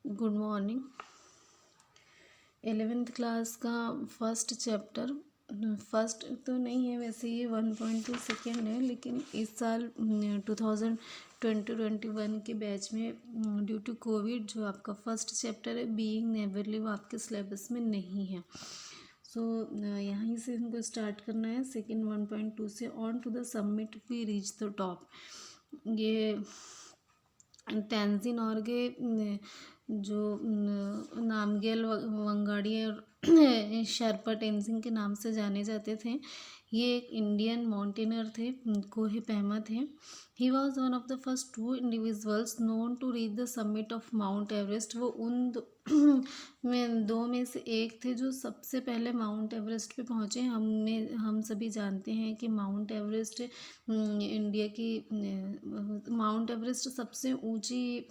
Good morning. 11th class का first chapter, first तो नहीं है वैसे, ये 1.2 सेकेंड है, लेकिन इस साल 2020-21 के बैच में ड्यू टू कोविड जो आपका फर्स्ट चैप्टर है बीइंग नेवरली वो आपके सिलेबस में नहीं है। सो यहीं से हमको स्टार्ट करना है सेकेंड 1.2 से। On to the summit we reach the top. ये तेंजिन नोर्गे जो नामग्याल वांगडी और शेरपा टेंजिंग के नाम से जाने जाते थे, ये एक इंडियन माउंटेनर थे, कोहे पहमा थे। He was one of the first 2 individuals known to reach the summit of Mount Everest. वो उन दो में से एक थे जो सबसे पहले माउंट एवरेस्ट पे पहुँचे। हम सभी जानते हैं कि माउंट एवरेस्ट इंडिया की माउंट एवरेस्ट सबसे ऊंची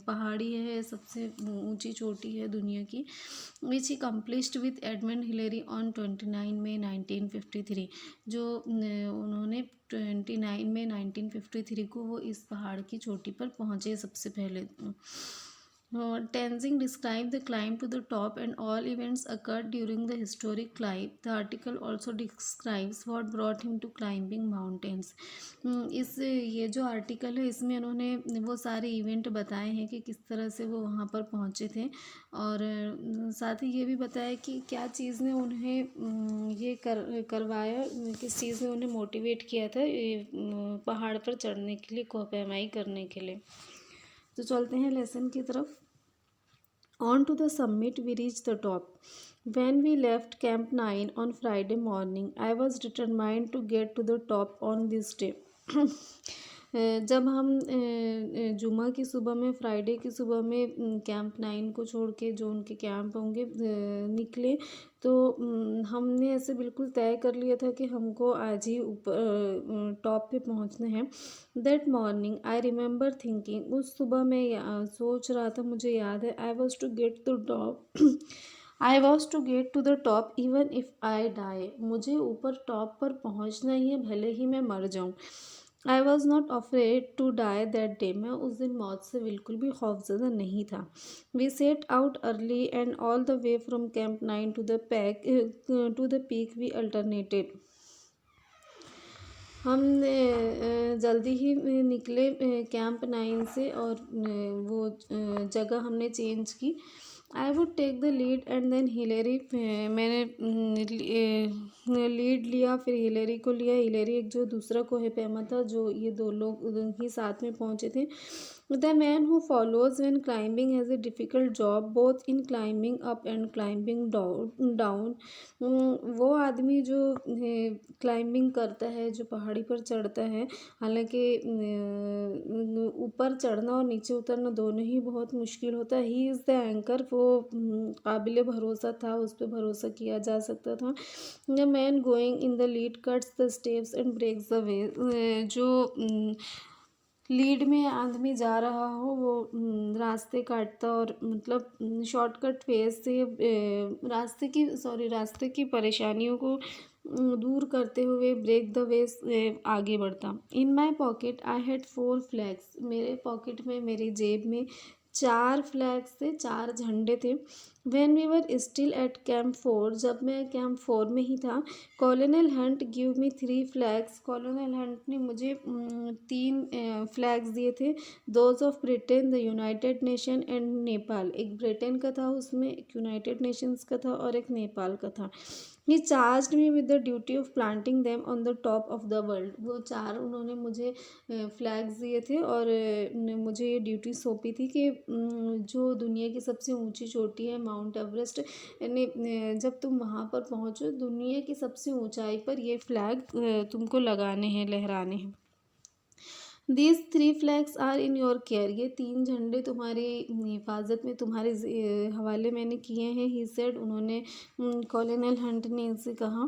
पहाड़ी है, सबसे ऊंची चोटी है दुनिया की, विच ही कम्प्लिश्ड विथ एडमंड हिलेरी ऑन 29 मई 1953। जो उन्होंने 29 मई 1953 को वो इस पहाड़ की चोटी पर पहुँचे सबसे पहले। Tenzing described the climb to the top and all events occurred during the historic climb. The article also describes what brought him to climbing mountains. इस ये जो आर्टिकल है इसमें उन्होंने वो सारे इवेंट बताए हैं कि किस तरह से वो वहाँ पर पहुँचे थे, और साथ ही ये भी बताया कि क्या चीज़ ने उन्हें ये करवाया, किस चीज़ ने उन्हें मोटिवेट किया था पहाड़ पर चढ़ने के लिए, कोहपेमाई करने के लिए। तो चलते हैं लेसन की तरफ। On to the summit, we reached the top. When we left Camp 9 on Friday morning, I was determined to get to the top on this day. जब हम जुमा की सुबह में, फ्राइडे की सुबह में कैंप 9 को छोड़ के जो उनके कैंप होंगे निकले, तो हमने ऐसे बिल्कुल तय कर लिया था कि हमको आज ही ऊपर टॉप पे पहुंचना है। That morning I remember thinking, उस सुबह मैं सोच रहा था, मुझे याद है, I was to get to top I was to get to the top even if I die. मुझे ऊपर टॉप पर पहुंचना ही है, भले ही मैं मर जाऊं। I was not afraid to die that day. मैं उस दिन मौत से बिल्कुल भी खौफजदा नहीं था। We set out early and all the way from camp 9 to the peak we alternated. हम जल्दी ही निकले कैंप 9 से, और वो जगह हमने चेंज की। I would take the lead and then Hillary, मैंने लीड लिया, फिर हिलेरी को लिया। हिलेरी एक जो दूसरा कोहे पैमा था, जो ये दो लोग ही साथ में पहुँचे थे। The man who follows when climbing has a difficult job both in climbing up and climbing down. वो आदमी जो क्लाइंबिंग करता है, जो पहाड़ी पर चढ़ता है, हालांकि ऊपर चढ़ना और नीचे उतरना दोनों ही बहुत मुश्किल होता है। ही इज़ द एंकर, वो काबिल भरोसा था, उस पर भरोसा किया जा सकता था। The man going in the lead cuts the steps and breaks the way. जो लीड में आदमी जा रहा हो वो रास्ते काटता, और मतलब शॉर्टकट फेज से रास्ते की परेशानियों को दूर करते हुए ब्रेक द वे आगे बढ़ता। In my pocket I had 4 flags. मेरे पॉकेट में, मेरी जेब में 4 फ्लैग्स थे, 4 झंडे थे। When we were still at camp 4, जब मैं कैंप 4 में ही था, Colonel Hunt give me 3 flags. Colonel Hunt ने मुझे 3 फ्लैग्स दिए थे। Those of Britain, the United Nation and Nepal. एक ब्रिटेन का था उसमें, एक यूनाइटेड नेशंस का था, और एक नेपाल का था। He charge me with the duty of planting them on the top of the world. वो 4 उन्होंने मुझे फ्लैग्स दिए थे, और मुझे ये ड्यूटी सौंपी थी कि जो दुनिया की सबसे ऊंची चोटी है माउंट एवरेस्ट, यानी जब तुम वहाँ पर पहुँचो, दुनिया की सबसे ऊंचाई पर ये फ्लैग तुमको लगाने हैं, लहराने हैं। These 3 flags are in your care. ये 3 झंडे तुम्हारी हिफाजत में, तुम्हारे हवाले मैंने किए हैं। ही सेड, उन्होंने कॉलोनल हंट ने इनसे कहा।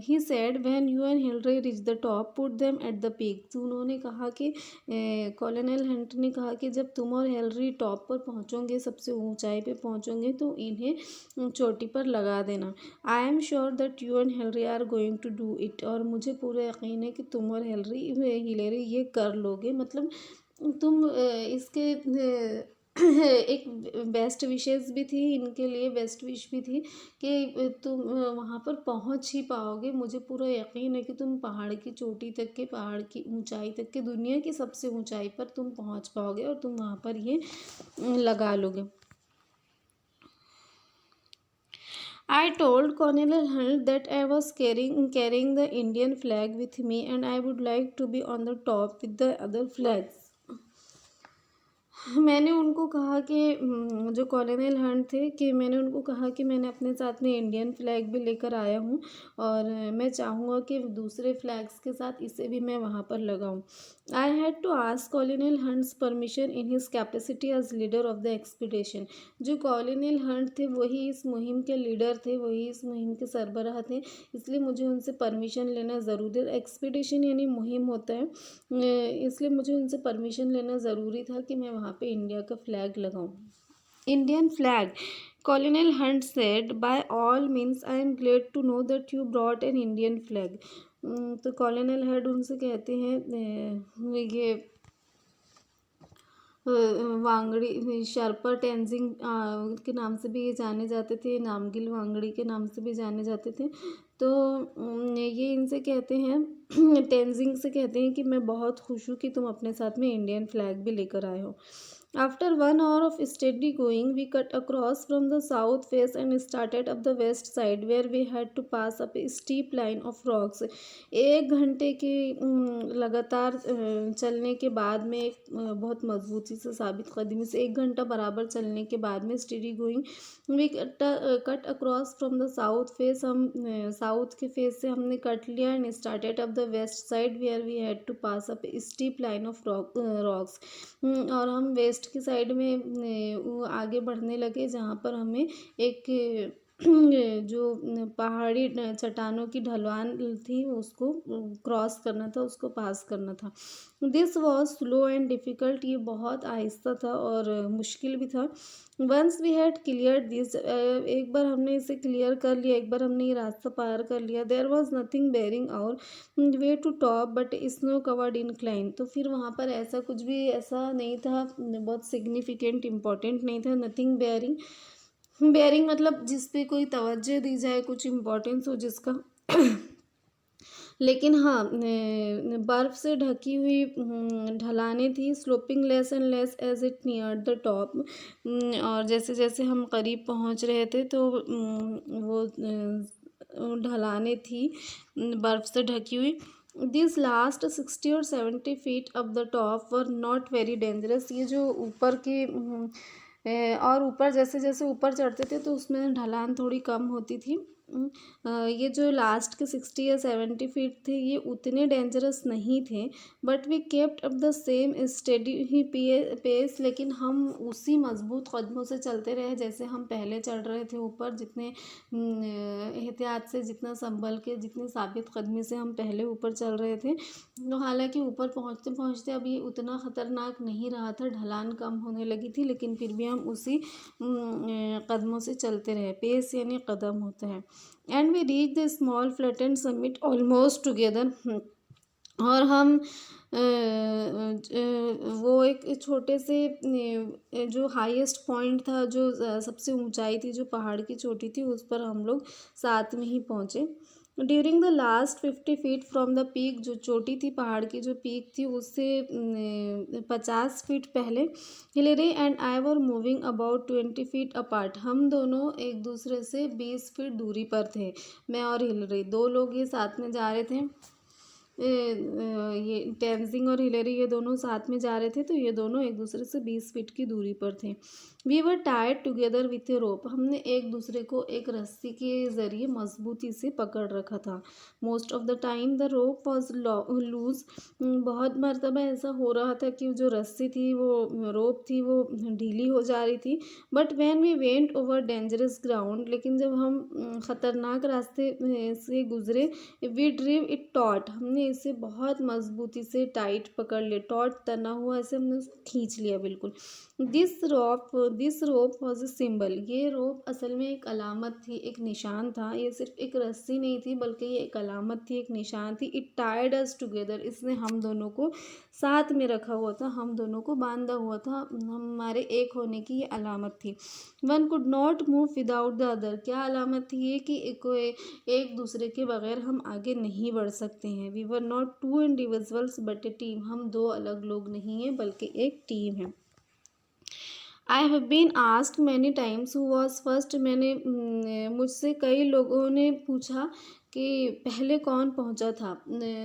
He said when you and Hillary reach the top put them at the peak. तो उन्होंने कहा कि कॉलोनल हंट ने कहा कि जब तुम और हिलरी टॉप पर पहुंचोगे, सबसे ऊंचाई पे पहुंचोगे, तो इन्हें चोटी पर लगा देना। I am sure that you and Hillary are going to do it. और मुझे पूरा यकीन है कि तुम और हिलरी ये कर लोगे। मतलब तुम इसके एक बेस्ट विशेस भी थी इनके लिए, बेस्ट विश भी थी कि तुम वहाँ पर पहुँच ही पाओगे, मुझे पूरा यकीन है कि तुम पहाड़ की चोटी तक के, पहाड़ की ऊंचाई तक के, दुनिया की सबसे ऊंचाई पर तुम पहुँच पाओगे और तुम वहाँ पर ये लगा लोगे। I told Colonel Hunt that I was carrying the Indian flag with me and I would like to be on the top with the other flags. मैंने उनको कहा कि जो कॉलोनल हंट थे, कि मैंने उनको कहा कि मैंने अपने साथ में इंडियन फ्लैग भी लेकर आया हूँ और मैं चाहूँगा कि दूसरे फ्लैग्स के साथ इसे भी मैं वहाँ पर लगाऊँ। I had to ask Colonel Hunt's permission in his capacity as leader of the expedition. जो कॉलोनल हंट थे वही इस मुहिम के लीडर थे, वही इस मुहिम के सरबराह थे, इसलिए मुझे उनसे परमिशन लेना ज़रूरी है। एक्सपीडिशन यानी मुहिम होता है, इसलिए मुझे उनसे परमिशन लेना ज़रूरी था कि मैं वहाँ पे इंडिया का फ्लैग लगाऊं। Indian flag, Colonel Hunt said, by all means I am glad to know that you brought an Indian flag. तो कॉलोनल हंट उनसे कहते हैं, ये वांगड़ी, शर्पा टेंजिंग के नाम से भी ये जाने जाते थे, नामगिल वांगड़ी के नाम से भी जाने जाते थे। तो ये इनसे कहते हैं टेंजिंग से कहते हैं कि मैं बहुत खुश हूँ कि तुम अपने साथ में इंडियन फ्लैग भी लेकर आए हो। After 1 hour of steady going, we cut across from the south face and started up the west side, where we had to pass up a steep line of rocks. 1 घंटे के लगातार चलने के बाद में, बहुत मजबूती से, साबित कदमी से 1 घंटा बराबर चलने के बाद में, steady going, we cut across from the south face, हम साउथ के फेस से हमने कट लिया, and started up the west side where we had to pass up steep line of rocks. और हम वेस्ट की साइड में वो आगे बढ़ने लगे, जहाँ पर हमें एक जो पहाड़ी चट्टानों की ढलवान थी उसको क्रॉस करना था, उसको पास करना था। This was slow and difficult, ये बहुत आहिस्ता था और मुश्किल भी था। Once we had clear this, एक बार हमने इसे क्लियर कर लिया, एक बार हमने ये रास्ता पार कर लिया, there was nothing barring our way to top but snow covered incline. तो फिर वहाँ पर ऐसा कुछ भी ऐसा नहीं था, बहुत सिग्निफिकेंट इम्पॉर्टेंट नहीं था। नथिंग बेयरिंग, बेयरिंग मतलब जिस पे कोई तवज्जो दी जाए, कुछ इम्पोर्टेंस हो जिसका लेकिन हाँ, बर्फ़ से ढकी हुई ढलानें थी, sloping less and less as it near the top. और जैसे जैसे हम करीब पहुँच रहे थे तो वो ढलानें थी बर्फ़ से ढकी हुई। This last 60 or 70 feet up the top were not very dangerous. ये जो ऊपर के और ऊपर जैसे जैसे ऊपर चढ़ते थे तो उसमें ढलान थोड़ी कम होती थी। ये जो लास्ट के 60 या 70 फीट थे ये उतने डेंजरस नहीं थे, but we kept up the same steady ही पेस। लेकिन हम उसी मजबूत कदमों से चलते रहे जैसे हम पहले चढ़ रहे थे ऊपर, जितने एहतियात से, जितना संभल के, जितनी साबित कदमी से हम पहले ऊपर चल रहे थे। तो हालांकि ऊपर पहुंचते पहुंचते अब ये उतना ख़तरनाक नहीं रहा था, ढलान कम होने लगी थी, लेकिन फिर भी हम उसी कदमों से चलते रहे। पेस यानी कदम होता है। And we reach the small flattened summit almost together. और हम वो एक छोटे से जो हाईएस्ट पॉइंट था, जो सबसे ऊंचाई थी, जो पहाड़ की चोटी थी, उस पर हम लोग साथ में ही पहुँचे। During the last 50 feet from the peak, जो चोटी थी पहाड़ की, जो पीक थी उससे 50 फीट पहले, Hillary and I were moving about 20 feet apart. हम दोनों एक दूसरे से 20 फीट दूरी पर थे, मैं और हिलरी, 2 लोग ये साथ में जा रहे थे। ये टेंजिंग और हिलरी ये दोनों साथ में जा रहे थे, तो ये दोनों एक दूसरे से 20 फीट की दूरी पर थे। We were tied together with a rope. हमने एक दूसरे को एक रस्सी के ज़रिए मजबूती से पकड़ रखा था। Most of the time the rope was loose. बहुत मरतबा ऐसा हो रहा था कि जो रस्सी थी, वो रोप थी, वो ढीली हो जा रही थी। But when we went over dangerous ground, लेकिन जब हम ख़तरनाक रास्ते से गुजरे, वी ड्रीव इट टॉट, हमने इसे बहुत मजबूती से टाइट पकड़ लिया, टॉट तना हुआ ऐसे हमने उसको खींच लिया बिल्कुल। This rope was a symbol, ये रोप असल में एक अलामत थी, एक निशान था। ये सिर्फ एक रस्सी नहीं थी बल्कि ये एक अलामत थी, एक निशान थी। इट टाइड अस टुगेदर, इसने हम दोनों को साथ में रखा हुआ था, हम दोनों को बांधा हुआ था, हमारे एक होने की ये अलामत थी। One could not move without the other, क्या अलामत थी ये कि एक दूसरे के बगैर हम आगे नहीं बढ़ सकते हैं। We were not two individuals but a team, हम दो अलग लोग नहीं हैं बल्कि एक टीम है। I have been asked many times who was first, मुझसे कई लोगों ने पूछा कि पहले कौन पहुंचा था।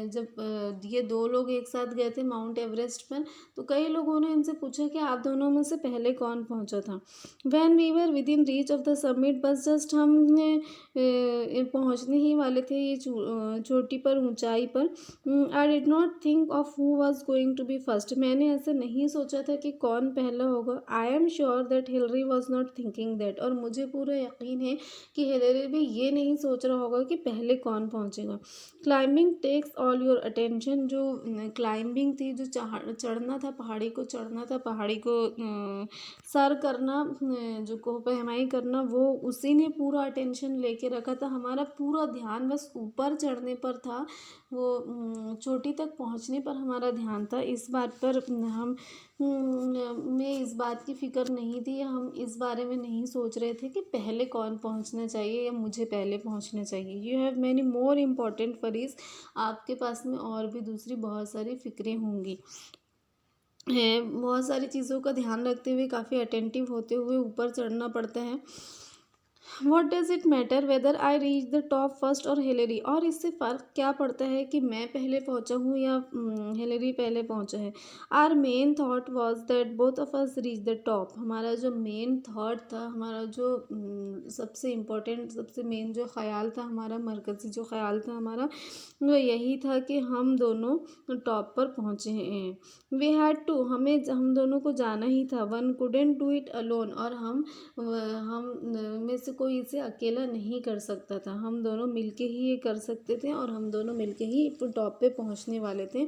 जब ये दो लोग एक साथ गए थे माउंट एवरेस्ट पर, तो कई लोगों ने इनसे पूछा कि आप दोनों में से पहले कौन पहुंचा था। When we were within reach of the summit, बस जस्ट हम पहुंचने ही वाले थे ये चोटी पर, ऊंचाई पर। I did not think of who was going to be first, मैंने ऐसे नहीं सोचा था कि कौन पहला होगा। I am sure that Hillary was not thinking that, और मुझे पूरा यकीन है कि हिलरी भी ये नहीं सोच रहा होगा कि पहले कौन पहुंचेगा। Climbing takes all your attention, जो क्लाइंबिंग थी, जो चढ़ना था पहाड़ी को, चढ़ना था पहाड़ी को, सर करना, जो कोहपहमाई करना, वो उसी ने पूरा अटेंशन लेके रखा था। हमारा पूरा ध्यान बस ऊपर चढ़ने पर था, वो चोटी तक पहुंचने पर हमारा ध्यान था। इस बात पर हम में इस बात की फ़िक्र नहीं थी, हम इस बारे में नहीं सोच रहे थे कि पहले कौन पहुंचना चाहिए या मुझे पहले पहुंचना चाहिए। You have many more important worries, आपके पास में और भी दूसरी बहुत सारी फ़िक्रें होंगी, है बहुत सारी चीज़ों का ध्यान रखते हुए, काफ़ी अटेंटिव होते हुए ऊपर चढ़ना पड़ता है। What does it matter whether I reach the top first और हिलरी, और इससे फ़र्क क्या पड़ता है कि मैं पहले पहुंचा हूँ या हिलरी पहले पहुंचा है। Our main thought was that both of us reach the top, हमारा जो मेन थाट था, हमारा जो सबसे इम्पोर्टेंट, सबसे मेन जो ख्याल था, हमारा मरकज़ी जो ख्याल था हमारा, वो यही था कि हम दोनों टॉप पर पहुँचे हैं। वी हैड टू, हम दोनों को जाना ही था। One couldn't do it alone, और हम में से कोई इसे अकेला नहीं कर सकता था, हम दोनों मिलके ही ये कर सकते थे और हम दोनों मिलके ही टॉप पे पहुंचने वाले थे।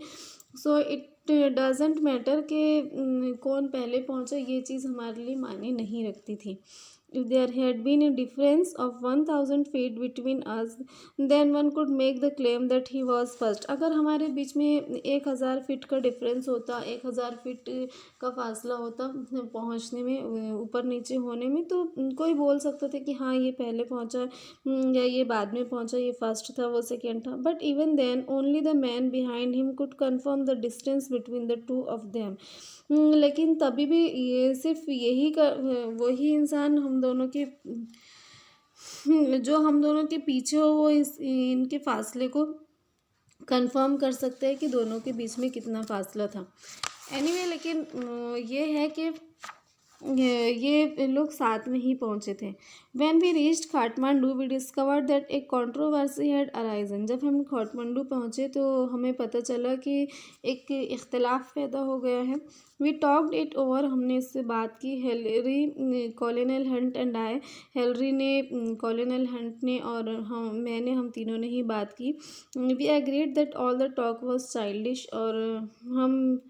सो इट डजेंट मैटर कि कौन पहले पहुंचा, ये चीज़ हमारे लिए मायने नहीं रखती थी। If there had been a difference of 1000 feet between us, then one could make the claim that he was first. अगर हमारे बीच में 1000 फीट का डिफरेंस होता, 1000 फीट का फासला होता पहुंचने में, ऊपर नीचे होने में, तो कोई बोल सकता था कि हाँ ये पहले पहुंचा, या ये बाद में पहुंचा, ये फर्स्ट था वो सेकेंड था। But even then only the man behind him could confirm the distance between the two of them. लेकिन तभी भी ये सिर्फ वही इंसान हम दोनों के जो हम दोनों के पीछे हो, वो इनके फासले को कंफर्म कर सकते हैं कि दोनों के बीच में कितना फासला था। एनीवे लेकिन ये है कि ये लोग साथ में ही पहुंचे थे। When we reached Kathmandu we discovered that a controversy had arisen, जब हम काठमांडू पहुंचे तो हमें पता चला कि एक इख्तलाफ पैदा हो गया है। We talked it over, हमने इससे बात की। Hillary, कॉलोनल Hunt and I, Hillary ने, कॉलोनल हंट ने और हम तीनों ने ही बात की। We agreed that all the talk was childish, और हम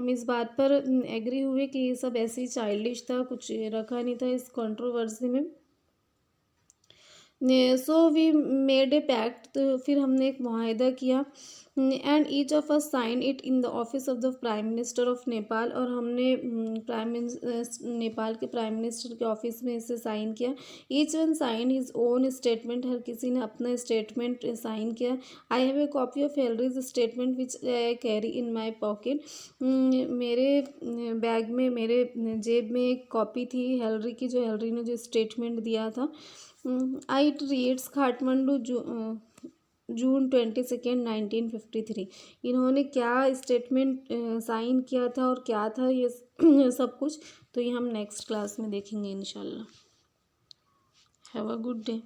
इस बात पर एग्री हुए कि ये सब ऐसे ही चाइल्डिश था, कुछ रखा नहीं था इस कंट्रोवर्सी में। So we made a pact, तो फिर हमने एक मुआहिदा किया। And each of us sign it in the office of the prime minister of Nepal, और हमने नेपाल के प्राइम मिनिस्टर के ऑफिस में इसे साइन किया। Each one sign his own statement, हर किसी ने अपना स्टेटमेंट साइन किया। I have a copy of Hillary's statement which I carry in my pocket, मेरे बैग में, मेरे जेब में एक कॉपी थी हेलरी की, जो हेलरी ने जो स्टेटमेंट दिया था। आई रीड्स काठमांडू जून 22, 1953। इन्होंने क्या स्टेटमेंट साइन किया था और क्या था ये सब कुछ, तो ये हम नेक्स्ट क्लास में देखेंगे इंशाल्लाह। Have a good day.